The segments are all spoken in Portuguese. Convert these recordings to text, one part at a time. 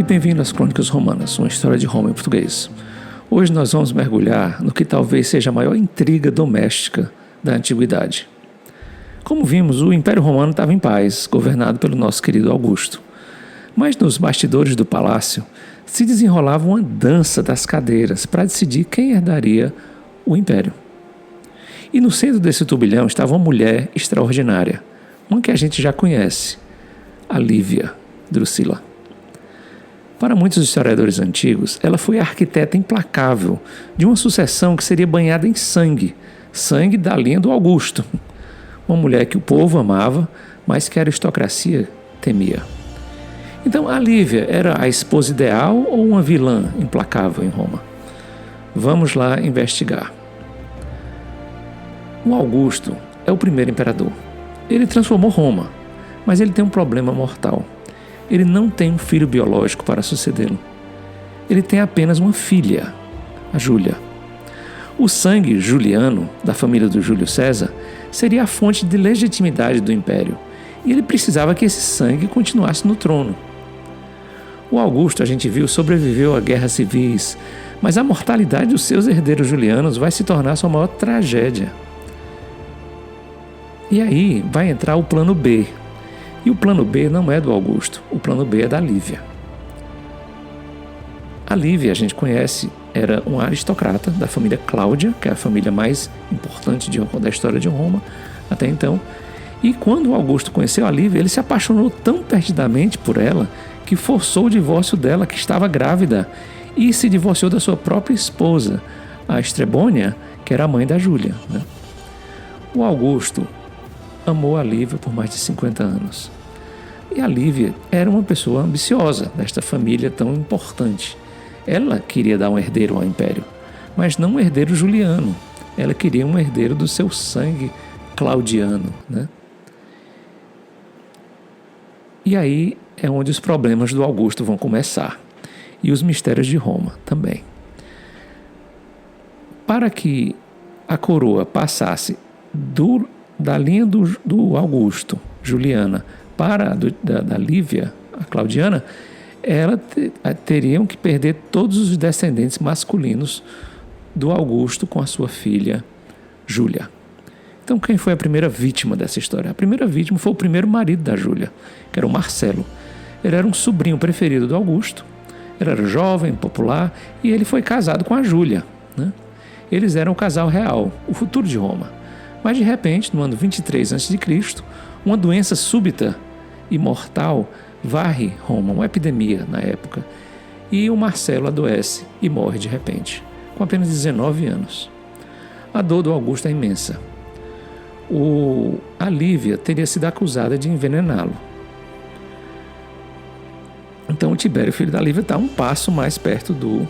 bem-vindo às Crônicas Romanas, uma história de Roma em português. Hoje nós vamos mergulhar no que talvez seja a maior intriga doméstica da Antiguidade. Como vimos, o Império Romano estava em paz, governado pelo nosso querido Augusto. Mas nos bastidores do palácio se desenrolava uma dança das cadeiras para decidir quem herdaria o império. E no centro desse turbilhão estava uma mulher extraordinária, uma que a gente já conhece, a Lívia Drusila. Para muitos historiadores antigos, ela foi a arquiteta implacável de uma sucessão que seria banhada em sangue da linha do Augusto. Uma mulher que o povo amava, mas que a aristocracia temia. Então, a Lívia era a esposa ideal ou uma vilã implacável em Roma? Vamos lá investigar. O Augusto é o primeiro imperador. Ele transformou Roma, mas ele tem um problema mortal. Ele não tem um filho biológico para sucedê-lo. Ele tem apenas uma filha, a Júlia. O sangue juliano, da família do Júlio César, seria a fonte de legitimidade do império, e ele precisava que esse sangue continuasse no trono. O Augusto, a gente viu, sobreviveu a guerras civis, mas a mortalidade dos seus herdeiros julianos vai se tornar sua maior tragédia. E aí vai entrar o plano B. E o plano B não é do Augusto, o plano B é da Lívia. A Lívia, a gente conhece, era uma aristocrata da família Cláudia, que é a família mais importante da história de Roma até então. E quando o Augusto conheceu a Lívia, ele se apaixonou tão perdidamente por ela que forçou o divórcio dela, que estava grávida, e se divorciou da sua própria esposa, a Estrebônia, que era a mãe da Júlia, né? O Augusto amou a Lívia por mais de 50 anos. E a Lívia era uma pessoa ambiciosa desta família tão importante. Ela queria dar um herdeiro ao império, mas não um herdeiro juliano. Ela queria um herdeiro do seu sangue claudiano, né? E aí é onde os problemas do Augusto vão começar. E os mistérios de Roma também. Para que a coroa passasse da linha do Augusto, Juliana, para da Lívia, a Claudiana, teriam que perder todos os descendentes masculinos do Augusto com a sua filha Júlia. Então, quem foi a primeira vítima dessa história? A primeira vítima foi o primeiro marido da Júlia, que era o Marcelo. Ele era um sobrinho preferido do Augusto, ele era jovem, popular, e ele foi casado com a Júlia, né? Eles eram o casal real, o futuro de Roma. Mas, de repente, no ano 23 a.C., uma doença súbita e mortal varre Roma, uma epidemia na época, e o Marcelo adoece e morre de repente, com apenas 19 anos. A dor do Augusto é imensa. A Lívia teria sido acusada de envenená-lo. Então, o Tibério, filho da Lívia, está um passo mais perto do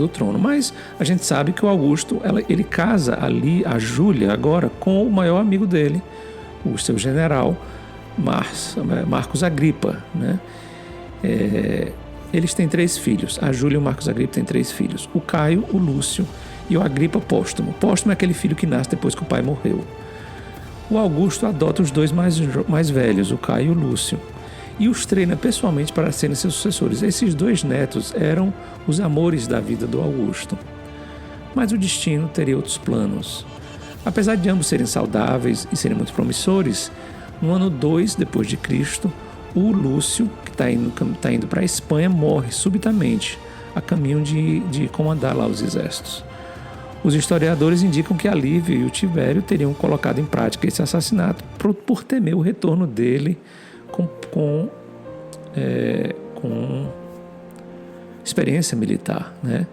trono. Mas a gente sabe que o Augusto, ele casa ali a Júlia agora com o maior amigo dele, o seu general Marcos Agripa, né? Eles têm 3 filhos. A Júlia e o Marcos Agripa têm 3 filhos. O Caio, o Lúcio e o Agripa Póstumo. Póstumo é aquele filho que nasce depois que o pai morreu. O Augusto adota os 2 mais velhos, o Caio e o Lúcio, e os treina pessoalmente para serem seus sucessores. Esses 2 netos eram os amores da vida do Augusto. Mas o destino teria outros planos. Apesar de ambos serem saudáveis e serem muito promissores, no ano 2 depois de Cristo, o Lúcio, que está indo para a Espanha, morre subitamente, a caminho de comandar lá os exércitos. Os historiadores indicam que a Lívia e o Tibério teriam colocado em prática esse assassinato por temer o retorno dele com experiência militar, né?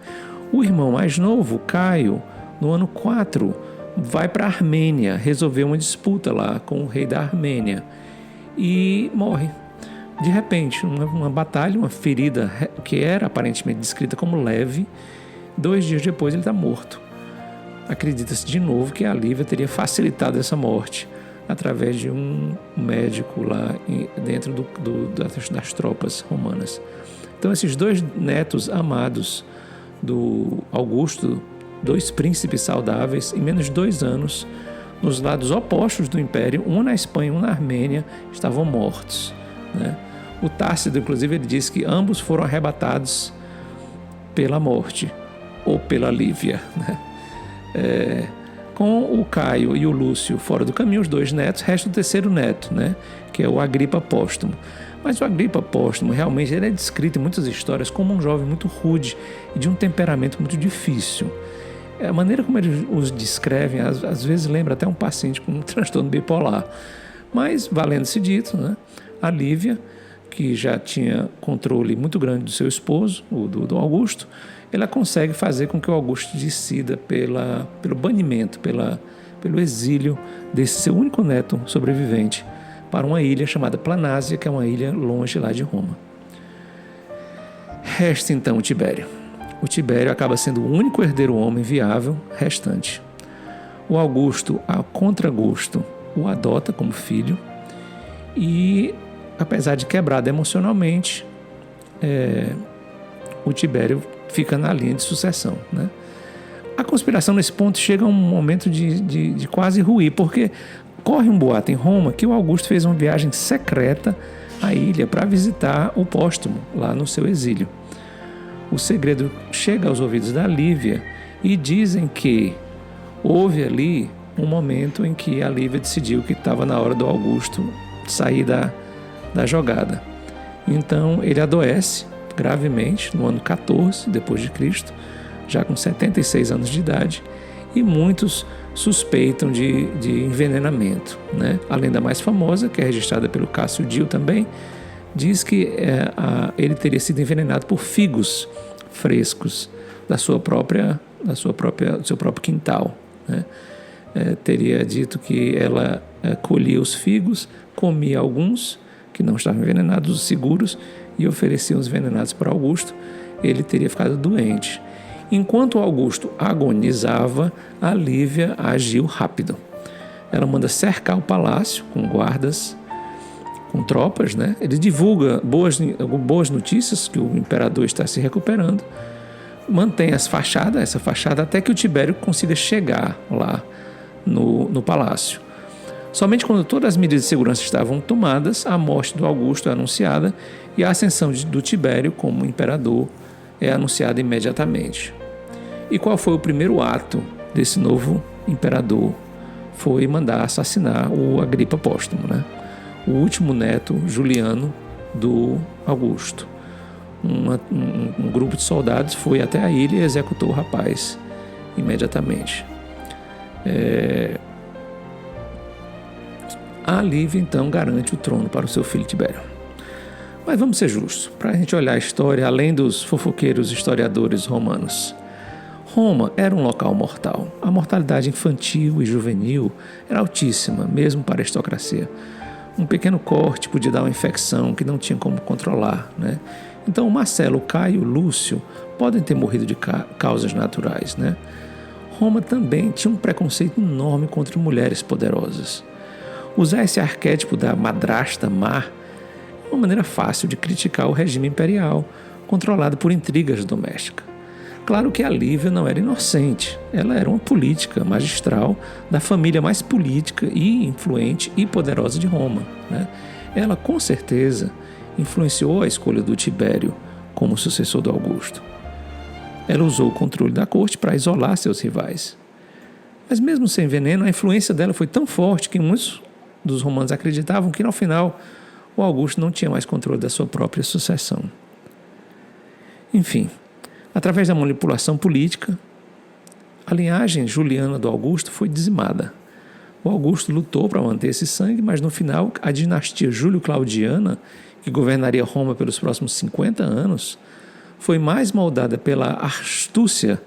O irmão mais novo, Caio, no ano 4, vai para a Armênia resolver uma disputa lá com o rei da Armênia e morre. De repente, uma batalha, uma ferida que era aparentemente descrita como leve, 2 dias depois ele está morto. Acredita-se de novo que a Lívia teria facilitado essa morte através de um médico lá dentro das tropas romanas. Então, esses 2 netos amados do Augusto, 2 príncipes saudáveis, em menos de 2 anos, nos lados opostos do império, um na Espanha e um na Armênia, estavam mortos, né? O Tácito, inclusive, ele diz que ambos foram arrebatados pela morte, ou pela Lívia, né? Com o Caio e o Lúcio fora do caminho, os 2 netos, resta o 3º neto, né? Que é o Agripa Póstumo. Mas o Agripa Póstumo, realmente, ele é descrito em muitas histórias como um jovem muito rude e de um temperamento muito difícil. A maneira como eles os descrevem, às vezes lembra até um paciente com um transtorno bipolar. Mas, valendo-se dito, né? A Lívia, que já tinha controle muito grande do seu esposo, o do Augusto, ela consegue fazer com que o Augusto decida pelo banimento, pelo exílio desse seu único neto sobrevivente para uma ilha chamada Planásia, que é uma ilha longe lá de Roma. Resta então o Tibério. O Tibério acaba sendo o único herdeiro homem viável restante. O Augusto, a contragosto, o adota como filho e, apesar de quebrado emocionalmente, o Tibério fica na linha de sucessão, né? A conspiração nesse ponto chega a um momento de quase ruir, porque corre um boato em Roma que o Augusto fez uma viagem secreta à ilha para visitar o Póstumo, lá no seu exílio. O segredo chega aos ouvidos da Lívia e dizem que houve ali um momento em que a Lívia decidiu que estava na hora do Augusto sair da jogada. Então ele adoece gravemente no ano 14 depois de Cristo, já com 76 anos de idade, e muitos suspeitam de envenenamento, né? Além da mais famosa, que é registrada pelo Cássio Dio também, diz que ele teria sido envenenado por figos frescos do seu próprio quintal, né? Teria dito que ela colhia os figos, comia alguns que não estavam envenenados, os seguros, e oferecia os envenenados para Augusto. Ele teria ficado doente. Enquanto Augusto agonizava, a Lívia agiu rápido. Ela manda cercar o palácio com guardas, com tropas, né? Ele divulga boas notícias que o imperador está se recuperando, mantém essa fachada até que o Tibério consiga chegar lá no palácio. Somente quando todas as medidas de segurança estavam tomadas, a morte do Augusto é anunciada e a ascensão do Tibério como imperador é anunciada imediatamente. E qual foi o primeiro ato desse novo imperador? Foi mandar assassinar o Agripa Póstumo, né? O último neto Juliano do Augusto. Um grupo de soldados foi até a ilha e executou o rapaz imediatamente. A Lívia, então, garante o trono para o seu filho Tibério. Mas vamos ser justos, para a gente olhar a história, além dos fofoqueiros historiadores romanos. Roma era um local mortal. A mortalidade infantil e juvenil era altíssima, mesmo para a aristocracia. Um pequeno corte podia dar uma infecção que não tinha como controlar, né? Então, Marcelo, Caio, Lúcio podem ter morrido de causas naturais, né? Roma também tinha um preconceito enorme contra mulheres poderosas. Usar esse arquétipo da madrasta má é uma maneira fácil de criticar o regime imperial, controlado por intrigas domésticas. Claro que a Lívia não era inocente, ela era uma política magistral da família mais política e influente e poderosa de Roma, né? Ela, com certeza, influenciou a escolha do Tibério como sucessor do Augusto. Ela usou o controle da corte para isolar seus rivais. Mas mesmo sem veneno, a influência dela foi tão forte que muitos dos romanos acreditavam que, no final, o Augusto não tinha mais controle da sua própria sucessão. Enfim, através da manipulação política, a linhagem juliana do Augusto foi dizimada. O Augusto lutou para manter esse sangue, mas no final a dinastia Júlio-Claudiana, que governaria Roma pelos próximos 50 anos, foi mais moldada pela astúcia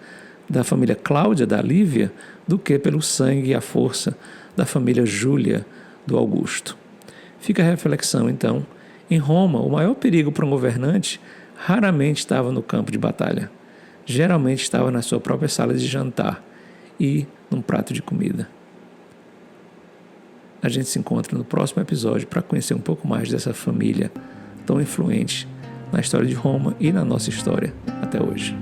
da família Cláudia da Lívia do que pelo sangue e a força da família Júlia do Augusto. Fica a reflexão, então. Em Roma, o maior perigo para um governante raramente estava no campo de batalha. Geralmente estava na sua própria sala de jantar e num prato de comida. A gente se encontra no próximo episódio para conhecer um pouco mais dessa família tão influente na história de Roma e na nossa história até hoje.